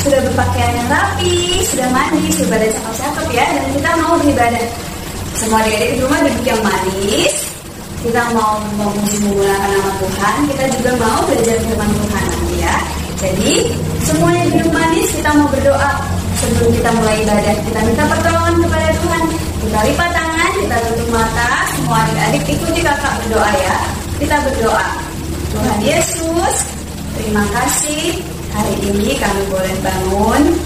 sudah berpakaian yang rapi, sudah mandi, sudah pada cakep-cakep ya, dan kita mau beribadah. Semua adik-adik di rumah duduk yang manis. Kita mau menggunakan nama Tuhan, kita juga mau belajar firman Tuhan nanti ya. Jadi semuanya duduk manis, kita mau berdoa sebelum kita mulai ibadah. Kita minta pertolongan kepada Tuhan. Kita lipat tangan, kita tutup mata. Semua adik-adik ikuti kakak berdoa ya. Kita berdoa. Tuhan Yesus, terima kasih hari ini kami boleh bangun,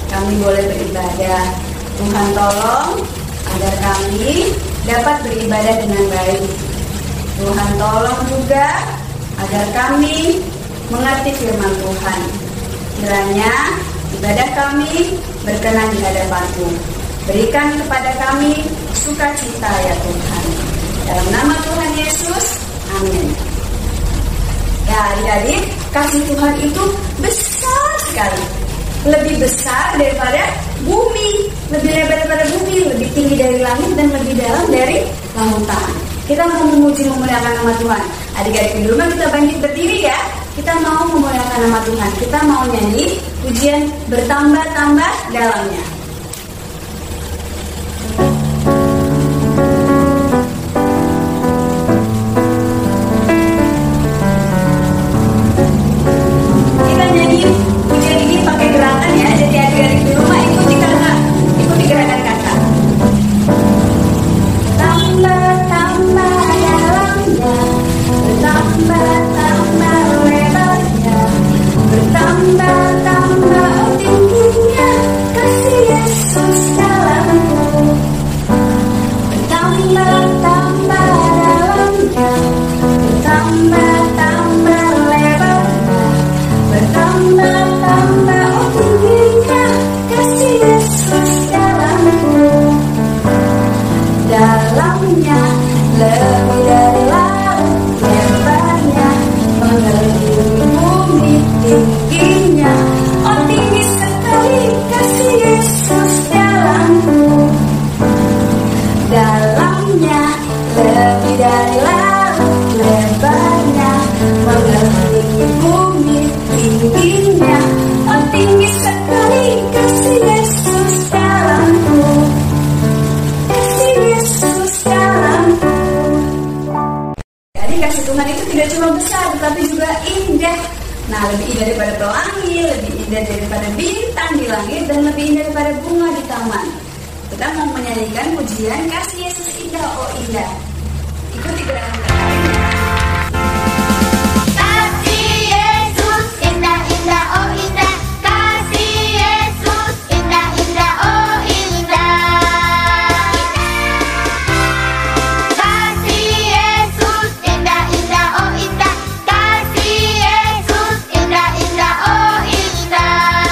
kami boleh beribadah. Tuhan tolong agar kami dapat beribadah dengan baik. Tuhan tolong juga agar kami mengerti firman Tuhan. Kiranya ibadah kami berkenan di hadapan-Mu. Berikan kepada kami sukacita ya Tuhan. Dalam nama Tuhan Yesus, amin. Ya adik-adik, kasih Tuhan itu besar sekali. Lebih besar daripada bumi, lebih lebar daripada bumi, lebih tinggi dari langit dan lebih dalam dari lautan. Kita mau memuji memuliakan nama Tuhan. Adik-adik di rumah kita bangkit berdiri ya. Kita mau memuliakan nama Tuhan. Kita mau nyanyi pujian bertambah-tambah dalamnya. Kita nyanyi pujian ini pakai gerakan ya. Jadi adik-adik di rumah ikuti kakak, ikuti gerakan kakak. Tambah-tambah dalamnya, bertambah-tambah lebarnya, bertambah-tambah tingginya kasih Yesus dalamku. Bertambah-tambah dalamnya, bertambah-tambah lebarnya, bertambah-tambah tingginya kasih Yesus dalamku. Dalamnya lebih dari laut, lebarnya mengelilingi bumi, tingginya oh tinggi sekali kasih Yesus dalamku. Dalamnya lebih dari laut, lebarnya mengelilingi bumi, tingginya oh tinggi sekali kasih Yesus dalamku. Kasih Yesus dalamku. Jadi kasih Tuhan itu tidak cuma besar, tetapi juga indah. Nah, lebih indah daripada pelangi, lebih indah daripada bintang di langit, dan lebih indah daripada bunga di taman. Kita mau menyanyikan pujian kasih Yesus indah, oh indah. Ikuti gerakan kita. Kasih Yesus indah, indah, oh indah. Kasih Yesus indah, indah, oh indah. Kasih Yesus indah, indah, oh indah. Kasih Yesus indah, indah, oh indah.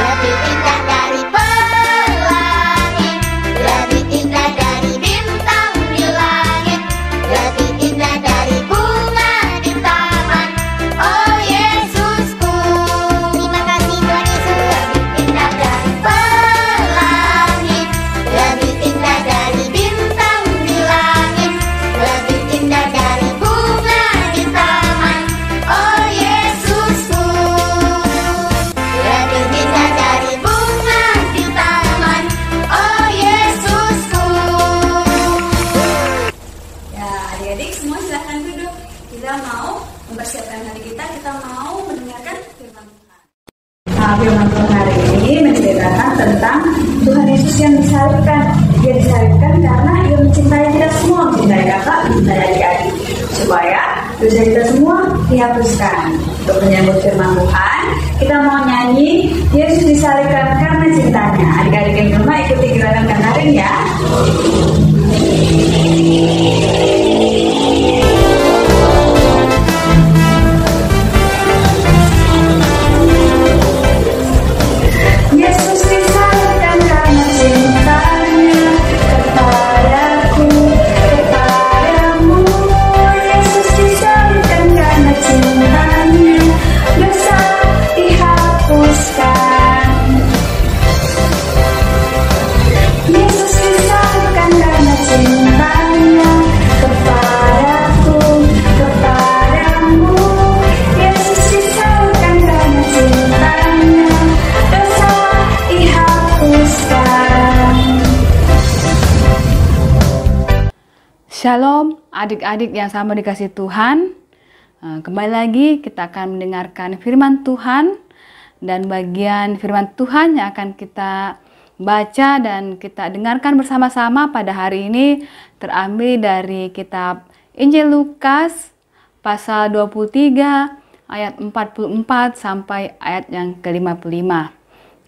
Lebih indah dari pelangi, lebih indah dari bintang di langit, lebih indah dari bunga di taman. Oh Yesusku, terima kasih Tuhan Yesus. Lebih indah dari pelangi, lebih indah dari bintang di langit, lebih indah dari bunga di taman. Oh Yesusku, lebih indah dari bunga di taman. Oh Yesusku. Ya, adik-adik semua silahkan duduk. Kita mau mempersiapkan hari kita mau mendengarkan firman Tuhan. Nah, firman Tuhan hari ini menceritakan tentang Tuhan Yesus yang disalibkan. Dia disalibkan karena Ia mencintai kita semua, mencintai kakak, mencintai adik-adik, supaya dosa kita semua dihapuskan. Untuk menyambut firman Tuhan, kita mau nyanyi Yesus disalibkan karena cintanya. Adik-adik yang di rumah ikuti gerakan kanarin ya. Yesus disalibkan karena cintanya kepadaku, kepadamu. Yesus disalibkan karena cintanya, dosa dihapuskan. Yesus disalibkan Shalom adik-adik yang sama dikasih Tuhan. Kembali lagi kita akan mendengarkan firman Tuhan. Dan bagian firman Tuhan yang akan kita baca dan kita dengarkan bersama-sama pada hari ini terambil dari kitab Injil Lukas pasal 23 ayat 44 sampai ayat yang ke-55.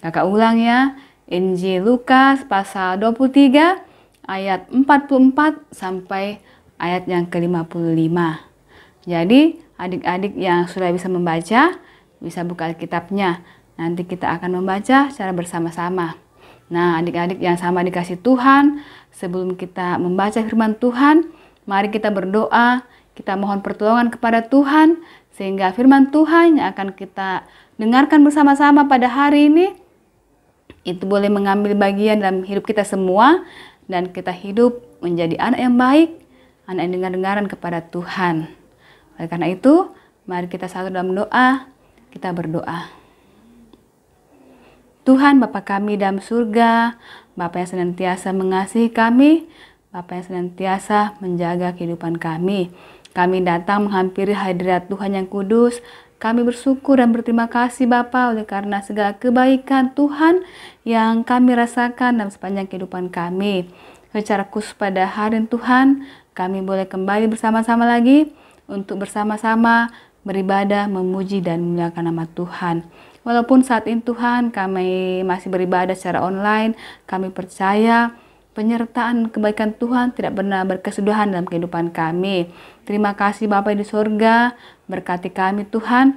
Kakak ulang ya, Injil Lukas pasal 23 ayat 44 sampai ayat yang ke-55. Jadi adik-adik yang sudah bisa membaca, bisa buka Alkitabnya. Nanti kita akan membaca secara bersama-sama. Nah, adik-adik yang sama dikasih Tuhan, sebelum kita membaca firman Tuhan, mari kita berdoa, kita mohon pertolongan kepada Tuhan, sehingga firman Tuhan yang akan kita dengarkan bersama-sama pada hari ini, itu boleh mengambil bagian dalam hidup kita semua, dan kita hidup menjadi anak yang baik, anak yang dengar-dengaran kepada Tuhan. Oleh karena itu, mari kita satu dalam doa, kita berdoa. Tuhan Bapa kami dalam surga, Bapa yang senantiasa mengasihi kami, Bapa yang senantiasa menjaga kehidupan kami. Kami datang menghampiri hadirat Tuhan yang kudus. Kami bersyukur dan berterima kasih Bapa oleh karena segala kebaikan Tuhan yang kami rasakan dalam sepanjang kehidupan kami. Secara khusus pada hari Tuhan, kami boleh kembali bersama-sama lagi untuk bersama-sama beribadah, memuji dan memuliakan nama Tuhan. Walaupun saat ini Tuhan kami masih beribadah secara online, kami percaya penyertaan kebaikan Tuhan tidak pernah berkesudahan dalam kehidupan kami. Terima kasih Bapa di surga, berkati kami Tuhan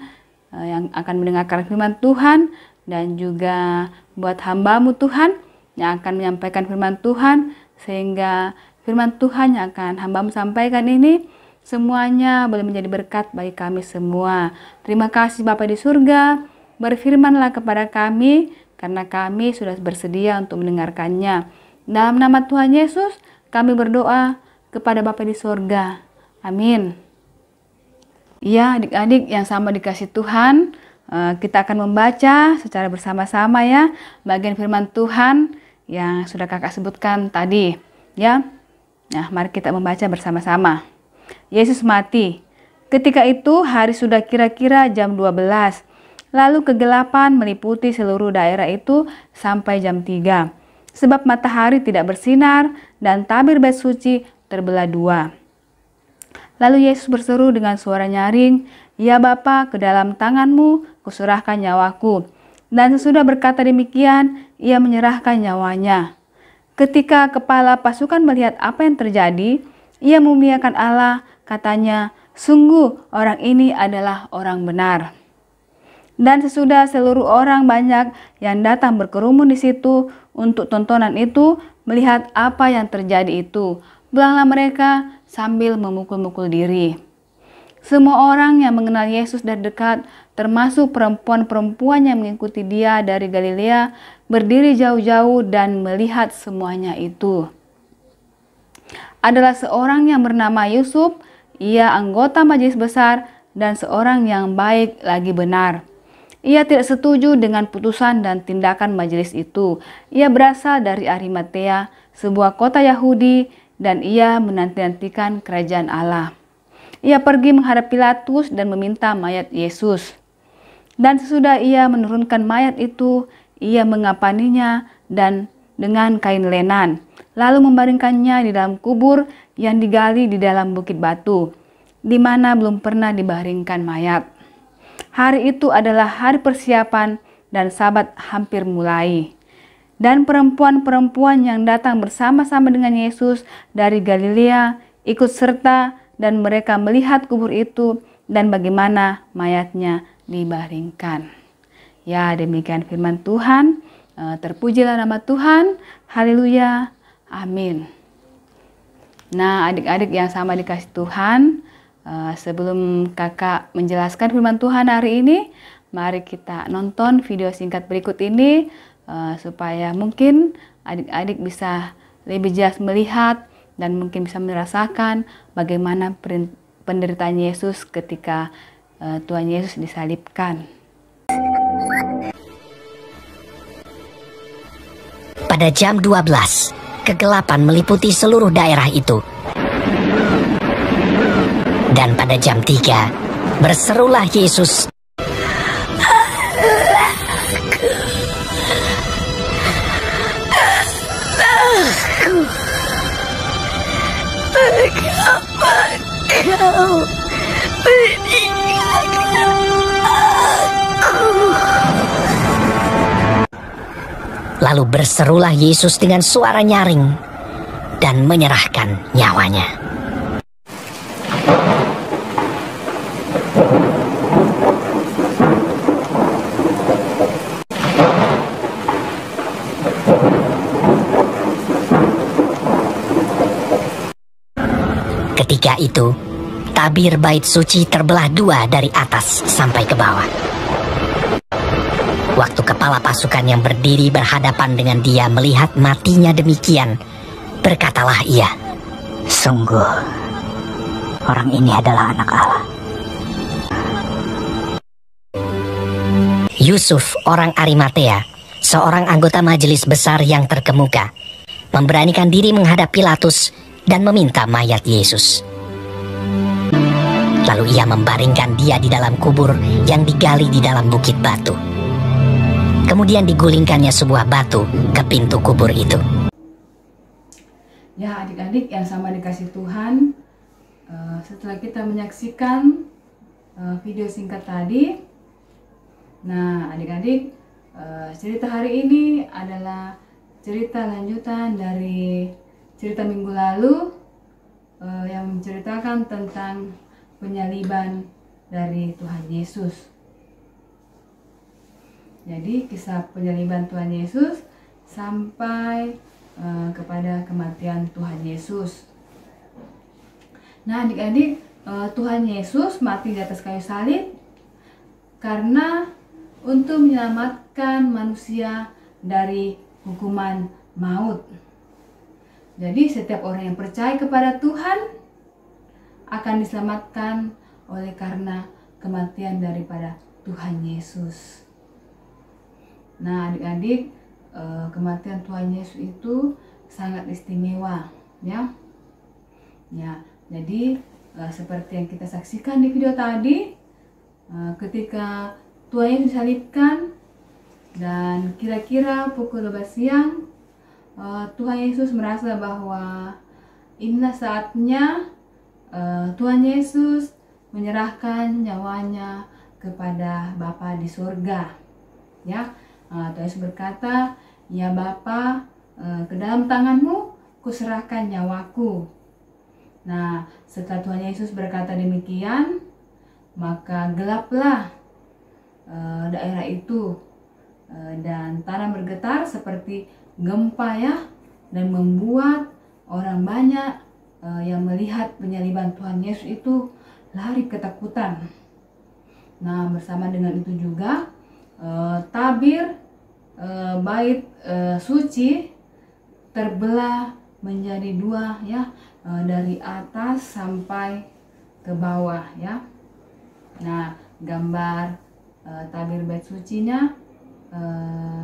yang akan mendengarkan firman Tuhan, dan juga buat hamba-Mu Tuhan yang akan menyampaikan firman Tuhan, sehingga firman Tuhan yang akan hamba-Mu sampaikan ini semuanya boleh menjadi berkat bagi kami semua. Terima kasih Bapa di surga, berfirmanlah kepada kami karena kami sudah bersedia untuk mendengarkannya. Dalam nama Tuhan Yesus kami berdoa kepada Bapa di surga. Amin. Ya adik-adik yang sama dikasih Tuhan, kita akan membaca secara bersama-sama ya bagian firman Tuhan yang sudah kakak sebutkan tadi ya. Nah, mari kita membaca bersama-sama. Yesus mati. Ketika itu hari sudah kira-kira jam 12. Lalu kegelapan meliputi seluruh daerah itu sampai jam 3. Sebab matahari tidak bersinar dan tabir bait suci terbelah dua. Lalu Yesus berseru dengan suara nyaring, "Ya Bapa, ke dalam tangan-Mu kuserahkan nyawaku." Dan sesudah berkata demikian, ia menyerahkan nyawanya. Ketika kepala pasukan melihat apa yang terjadi, ia memuliakan Allah, katanya, "Sungguh orang ini adalah orang benar." Dan sesudah seluruh orang banyak yang datang berkerumun di situ untuk tontonan itu, melihat apa yang terjadi itu, pulanglah mereka sambil memukul-mukul diri. Semua orang yang mengenal Yesus dari dekat, termasuk perempuan-perempuan yang mengikuti Dia dari Galilea, berdiri jauh-jauh dan melihat semuanya itu. Adalah seorang yang bernama Yusuf, ia anggota majelis besar dan seorang yang baik lagi benar. Ia tidak setuju dengan putusan dan tindakan majelis itu. Ia berasal dari Arimatea, sebuah kota Yahudi, dan ia menanti-nantikan kerajaan Allah. Ia pergi menghadap Pilatus dan meminta mayat Yesus. Dan sesudah ia menurunkan mayat itu, ia mengapaninya dan dengan kain lenan, lalu membaringkannya di dalam kubur yang digali di dalam bukit batu, di mana belum pernah dibaringkan mayat. Hari itu adalah hari persiapan dan Sabat hampir mulai. Dan perempuan-perempuan yang datang bersama-sama dengan Yesus dari Galilea ikut serta, dan mereka melihat kubur itu dan bagaimana mayatnya dibaringkan. Ya, demikian firman Tuhan. Terpujilah nama Tuhan. Haleluya. Amin. Nah, adik-adik yang sama dikasih Tuhan, sebelum kakak menjelaskan firman Tuhan hari ini, mari kita nonton video singkat berikut ini supaya mungkin adik-adik bisa lebih jelas melihat dan mungkin bisa merasakan bagaimana penderitaan Yesus ketika Tuhan Yesus disalibkan. Pada jam 12, kegelapan meliputi seluruh daerah itu. Dan pada jam 3, berserulah Yesus, Kau meninggalkan aku. Lalu berserulah Yesus dengan suara nyaring dan menyerahkan nyawanya. Ketika itu, tabir bait suci terbelah dua dari atas sampai ke bawah. Waktu kepala pasukan yang berdiri berhadapan dengan dia melihat matinya demikian, berkatalah ia, "Sungguh, orang ini adalah anak Allah." Yusuf, orang Arimatea, seorang anggota majelis besar yang terkemuka, memberanikan diri menghadap Pilatus dan meminta mayat Yesus. Lalu ia membaringkan dia di dalam kubur yang digali di dalam bukit batu. Kemudian digulingkannya sebuah batu ke pintu kubur itu. Ya, adik-adik yang sama dikasih Tuhan, setelah kita menyaksikan video singkat tadi, nah adik-adik, cerita hari ini adalah cerita lanjutan dari cerita minggu lalu yang menceritakan tentang penyaliban dari Tuhan Yesus. Jadi kisah penyaliban Tuhan Yesus sampai kepada kematian Tuhan Yesus. Nah adik-adik, Tuhan Yesus mati di atas kayu salib karena untuk menyelamatkan manusia dari hukuman maut. Jadi setiap orang yang percaya kepada Tuhan akan diselamatkan oleh karena kematian daripada Tuhan Yesus. Nah adik-adik, kematian Tuhan Yesus itu sangat istimewa, ya. Ya, jadi seperti yang kita saksikan di video tadi, ketika Tuhan Yesus disalibkan dan kira-kira pukul 12 siang, Tuhan Yesus merasa bahwa inilah saatnya Tuhan Yesus menyerahkan nyawanya kepada Bapa di surga. Ya, Tuhan Yesus berkata, "Ya Bapa, ke dalam tanganmu kuserahkan nyawaku." Nah, setelah Tuhan Yesus berkata demikian, maka gelaplah daerah itu dan tanah bergetar seperti gempa, ya, dan membuat orang banyak yang melihat penyaliban Tuhan Yesus itu lari ketakutan. Nah, bersama dengan itu juga tabir bait suci terbelah menjadi dua, ya, dari atas sampai ke bawah, ya. Nah, gambar tabir bait sucinya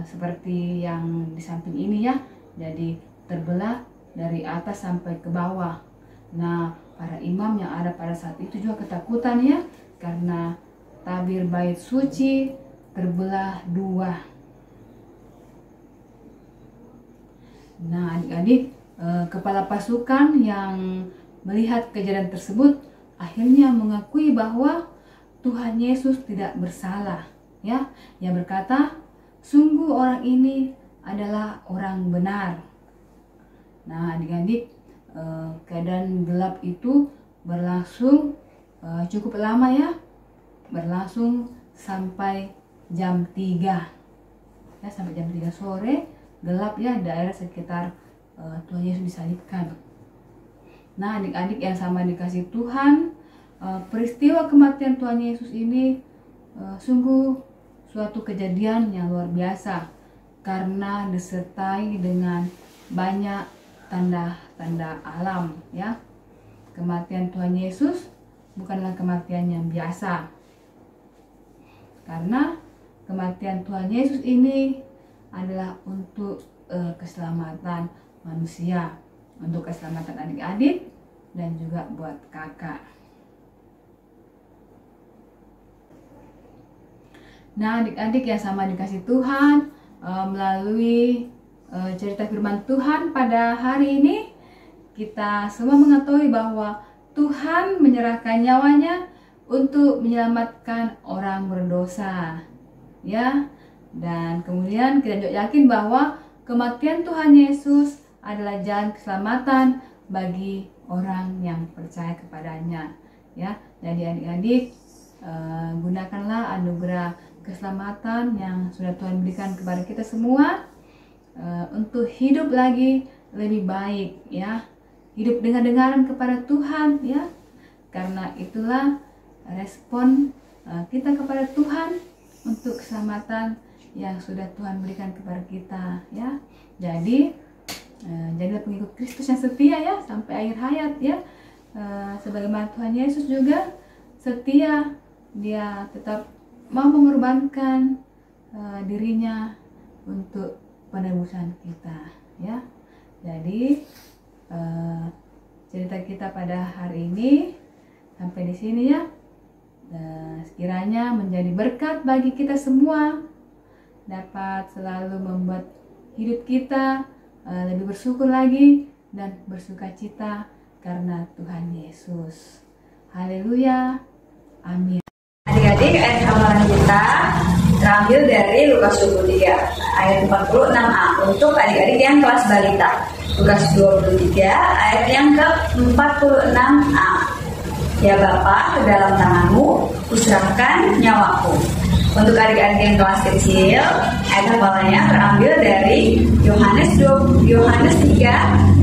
seperti yang di samping ini, ya. Jadi terbelah dari atas sampai ke bawah. Nah, para imam yang ada pada saat itu juga ketakutan, ya, karena tabir bait suci terbelah dua. Nah, adik-adik, kepala pasukan yang melihat kejadian tersebut akhirnya mengakui bahwa Tuhan Yesus tidak bersalah, ya. Yang berkata, "Sungguh orang ini adalah orang benar." Nah, adik-adik, keadaan gelap itu berlangsung cukup lama, ya, berlangsung sampai jam 3, ya, sampai jam 3 sore gelap, ya, daerah sekitar Tuhan Yesus disalibkan. Nah, adik-adik yang sama dikasih Tuhan, peristiwa kematian Tuhan Yesus ini sungguh suatu kejadian yang luar biasa karena disertai dengan banyak tanda-tanda alam, ya. Kematian Tuhan Yesus bukanlah kematian yang biasa, karena kematian Tuhan Yesus ini adalah untuk keselamatan manusia, untuk keselamatan adik-adik dan juga buat kakak. Nah, adik-adik yang sama dikasih Tuhan, melalui cerita firman Tuhan pada hari ini, kita semua mengetahui bahwa Tuhan menyerahkan nyawanya untuk menyelamatkan orang berdosa, ya. Dan kemudian kita juga yakin bahwa kematian Tuhan Yesus adalah jalan keselamatan bagi orang yang percaya kepadanya, ya. Jadi adik-adik, gunakanlah anugerah keselamatan yang sudah Tuhan berikan kepada kita semua untuk hidup lagi lebih baik, ya. Hidup dengar-dengaran kepada Tuhan, ya. Karena itulah respon kita kepada Tuhan untuk keselamatan yang sudah Tuhan berikan kepada kita, ya. Jadi jadilah pengikut Kristus yang setia, ya, sampai akhir hayat, ya. Sebagaimana Tuhan Yesus juga setia, dia tetap mau mengorbankan dirinya untuk penebusan kita, ya. Jadi cerita kita pada hari ini sampai di sini, ya. Sekiranya menjadi berkat bagi kita semua, dapat selalu membuat hidup kita lebih bersyukur lagi dan bersukacita karena Tuhan Yesus. Haleluya, amin. Adik-adik, ayat hafalan kita terambil dari Lukas 23 ayat 46a untuk adik-adik yang kelas balita. Lukas 23 ayat yang ke-46a. Ya Bapa, ke dalam tanganmu kuserahkan nyawaku. Untuk adik-adik yang kelas kecil, ayat hafalannya terambil dari Yohanes 3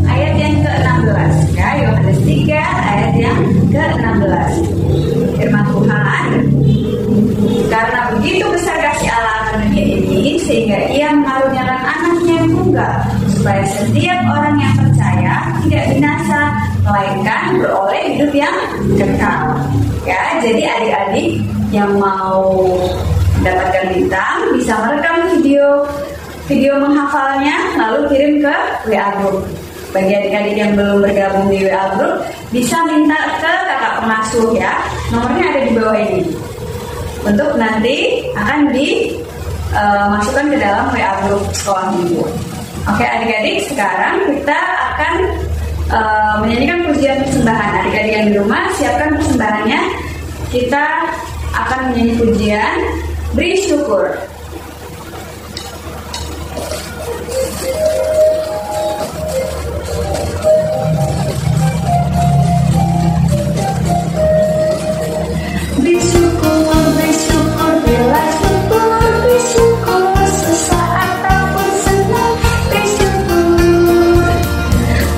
ayat yang ke-16, ya. Yohanes 3 ayat yang ke-16. Firman Tuhan, karena begitu besar kasih Allah akan dunia ini, sehingga Ia mengaruniakan anaknya yang tunggal, supaya setiap orang yang percaya tidak binasa, melainkan beroleh hidup yang kekal. Ya, jadi adik-adik yang mau mendapatkan bintang bisa merekam video menghafalnya lalu kirim ke WA group. Bagi adik-adik yang belum bergabung di WA group, bisa minta ke kakak pengasuh, ya. Nomornya ada di bawah ini. Untuk nanti akan dimasukkan ke dalam WA group sekolah minggu. Oke adik-adik, sekarang kita akan menyanyikan pujian persembahan. Adik-adik yang di rumah siapkan persembahannya. Kita akan menyanyi pujian Beri Syukur.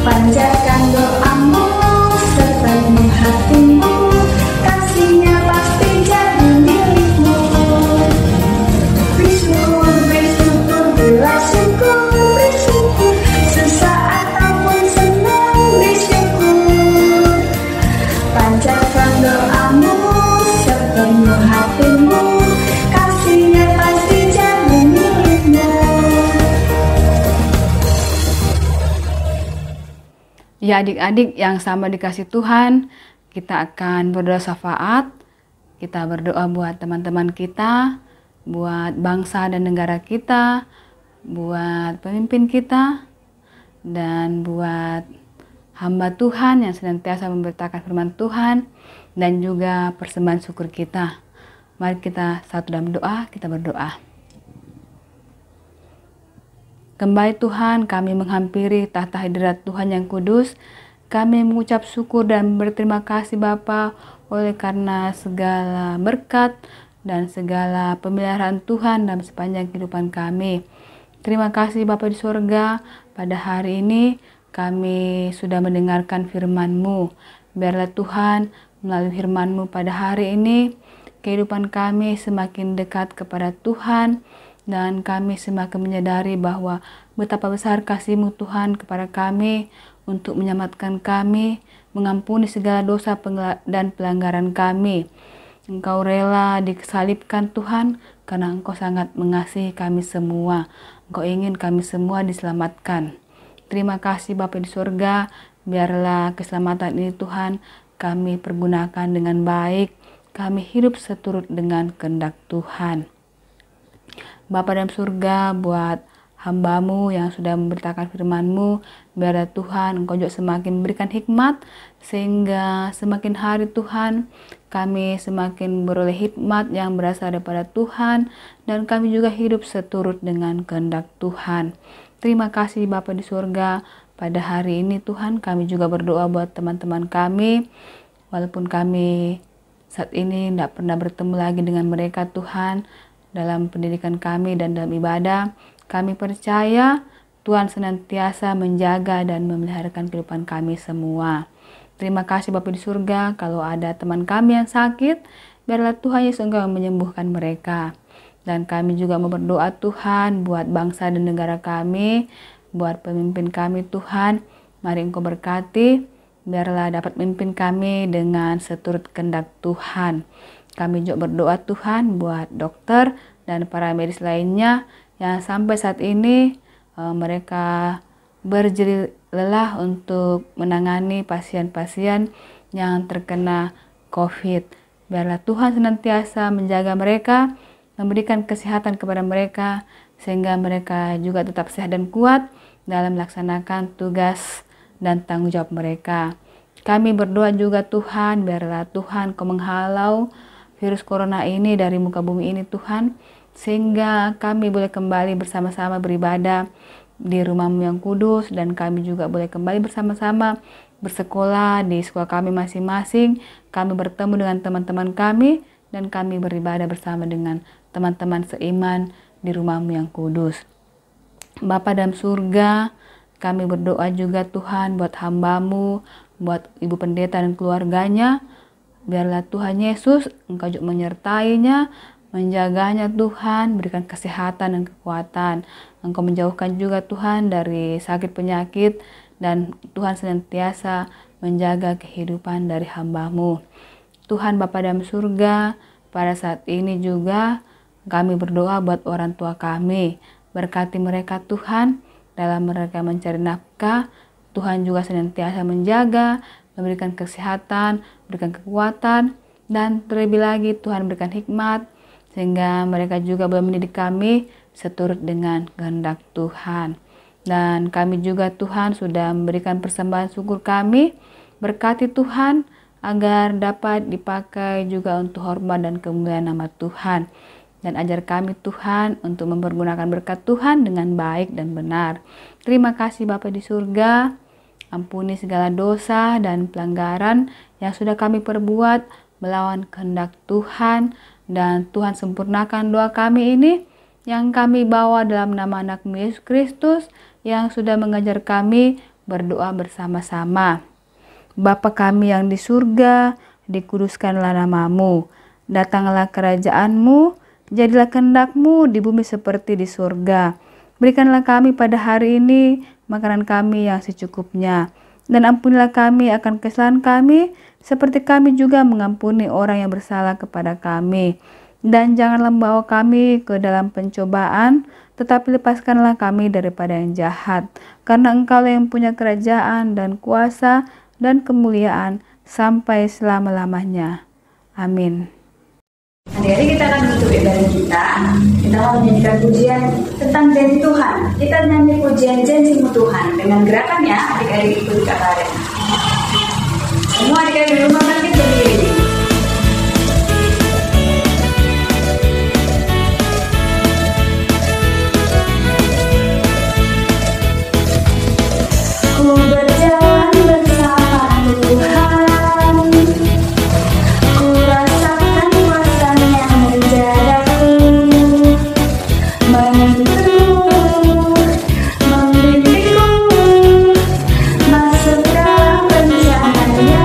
Panjatkan doamu sepenuh hatimu, kasihnya pasti jadi milikmu. Bersyukur, bersyukur, bila syukur, bersyukur, sesaat ataupun senang, bersyukur. Panjatkan doamu sepenuh hatimu, kasihnya pasti jadi milikmu. Ya adik-adik yang sama dikasih Tuhan, kita akan berdoa syafaat. Kita berdoa buat teman-teman kita, buat bangsa dan negara kita, buat pemimpin kita, dan buat hamba Tuhan yang senantiasa memberitakan firman Tuhan, dan juga persembahan syukur kita. Mari kita satu dalam doa, kita berdoa. Kembali Tuhan, kami menghampiri tahta hadirat Tuhan yang kudus. Kami mengucap syukur dan berterima kasih Bapa oleh karena segala berkat dan segala pemeliharaan Tuhan dalam sepanjang kehidupan kami. Terima kasih Bapa di surga, pada hari ini kami sudah mendengarkan firman-Mu. Biarlah Tuhan melalui firman-Mu pada hari ini, kehidupan kami semakin dekat kepada Tuhan, dan kami semakin menyadari bahwa betapa besar kasih-Mu Tuhan kepada kami untuk menyelamatkan kami, mengampuni segala dosa dan pelanggaran kami. Engkau rela disalibkan Tuhan karena Engkau sangat mengasihi kami semua. Engkau ingin kami semua diselamatkan. Terima kasih Bapa di surga, biarlah keselamatan ini Tuhan kami pergunakan dengan baik. Kami hidup seturut dengan kehendak Tuhan. Bapa dalam surga, buat hamba-Mu yang sudah memberitakan firman-Mu, biarlah Tuhan Engkau juga semakin memberikan hikmat, sehingga semakin hari Tuhan kami semakin beroleh hikmat yang berasal daripada Tuhan, dan kami juga hidup seturut dengan kehendak Tuhan. Terima kasih Bapa di surga. Pada hari ini Tuhan, kami juga berdoa buat teman-teman kami, walaupun kami saat ini tidak pernah bertemu lagi dengan mereka Tuhan, dalam pendidikan kami dan dalam ibadah. Kami percaya Tuhan senantiasa menjaga dan memeliharakan kehidupan kami semua. Terima kasih Bapa di surga. Kalau ada teman kami yang sakit, biarlah Tuhan Yesus Engkau menyembuhkan mereka. Dan kami juga mau berdoa Tuhan buat bangsa dan negara kami, buat pemimpin kami Tuhan. Mari Engkau berkati, biarlah dapat memimpin kami dengan seturut kehendak Tuhan. Kami juga berdoa Tuhan buat dokter dan para medis lainnya yang sampai saat ini mereka berjerih lelah untuk menangani pasien-pasien yang terkena COVID. Biarlah Tuhan senantiasa menjaga mereka, memberikan kesehatan kepada mereka, sehingga mereka juga tetap sehat dan kuat dalam melaksanakan tugas dan tanggung jawab mereka. Kami berdoa juga Tuhan, biarlah Tuhan Kau menghalau virus corona ini dari muka bumi ini Tuhan, sehingga kami boleh kembali bersama-sama beribadah di rumah-Mu yang kudus, dan kami juga boleh kembali bersama-sama bersekolah di sekolah kami masing-masing. Kami bertemu dengan teman-teman kami, dan kami beribadah bersama dengan teman-teman seiman di rumah-Mu yang kudus. Bapa dalam surga, kami berdoa juga Tuhan buat hamba-Mu, buat Ibu Pendeta dan keluarganya. Biarlah Tuhan Yesus Engkau juga menyertainya, menjaganya Tuhan, berikan kesehatan dan kekuatan. Engkau menjauhkan juga Tuhan dari sakit penyakit, dan Tuhan senantiasa menjaga kehidupan dari hamba-Mu. Tuhan Bapa dalam surga, pada saat ini juga kami berdoa buat orang tua kami. Berkati mereka Tuhan, dalam mereka mencari nafkah. Tuhan juga senantiasa menjaga, memberikan kesehatan, berikan kekuatan, dan terlebih lagi Tuhan berikan hikmat, sehingga mereka juga boleh mendidik kami seturut dengan kehendak Tuhan. Dan kami juga Tuhan sudah memberikan persembahan syukur kami. Berkati Tuhan agar dapat dipakai juga untuk hormat dan kemuliaan nama Tuhan. Dan ajar kami Tuhan untuk mempergunakan berkat Tuhan dengan baik dan benar. Terima kasih Bapa di surga. Ampuni segala dosa dan pelanggaran yang sudah kami perbuat melawan kehendak Tuhan. Dan Tuhan sempurnakan doa kami ini yang kami bawa dalam nama anak-Mu Yesus Kristus yang sudah mengajar kami berdoa bersama-sama. Bapa kami yang di surga, dikuduskanlah nama-Mu. Datanglah kerajaan-Mu, jadilah kehendak-Mu di bumi seperti di surga. Berikanlah kami pada hari ini makanan kami yang secukupnya. Dan ampunilah kami akan kesalahan kami, seperti kami juga mengampuni orang yang bersalah kepada kami. Dan janganlah membawa kami ke dalam pencobaan, tetapi lepaskanlah kami daripada yang jahat. Karena Engkau yang punya kerajaan dan kuasa dan kemuliaan sampai selama-lamanya. Amin. Hari-hari kita akan menutup ibadah kita. Kita mau menyanyikan pujian tentang janji Tuhan. Kita nyanyi pujian janji-Mu Tuhan. Dengan gerakannya, adik-adik ikuti kata bareng. Semua adik-adik di rumah bangkit berdiri. Ku berjalan bersama Tuhan, ku rasakan kuasa-Nya menjagaku, menuntun, membimbingku masuk dalam rencana-Nya.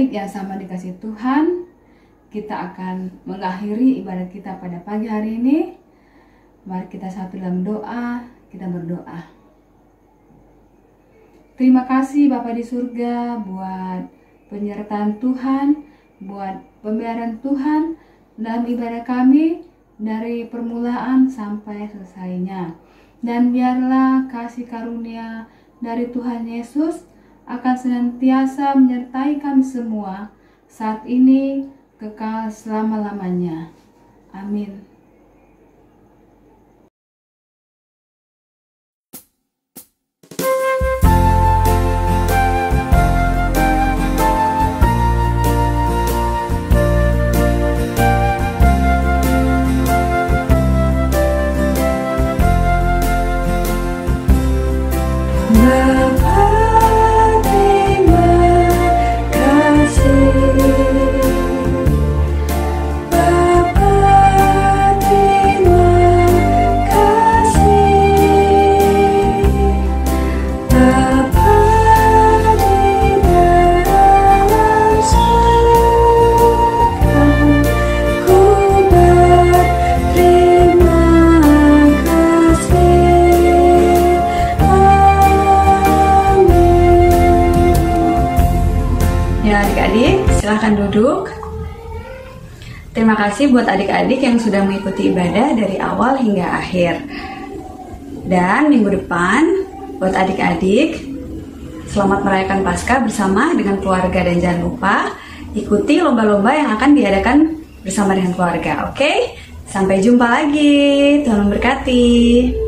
adik-adik yang sama dikasih Tuhan, kita akan mengakhiri ibadat kita pada pagi hari ini. Mari kita satu dalam doa, kita berdoa. Terima kasih Bapa di surga buat penyertaan Tuhan, buat pemeliharaan Tuhan dalam ibadah kami dari permulaan sampai selesainya. Dan biarlah kasih karunia dari Tuhan Yesus akan senantiasa menyertai kami semua saat ini kekal selama-lamanya. Amin. Silahkan duduk. Terima kasih buat adik-adik yang sudah mengikuti ibadah dari awal hingga akhir. Dan minggu depan buat adik-adik, selamat merayakan Paskah bersama dengan keluarga, dan jangan lupa ikuti lomba-lomba yang akan diadakan bersama dengan keluarga. Oke? Sampai jumpa lagi. Tuhan memberkati.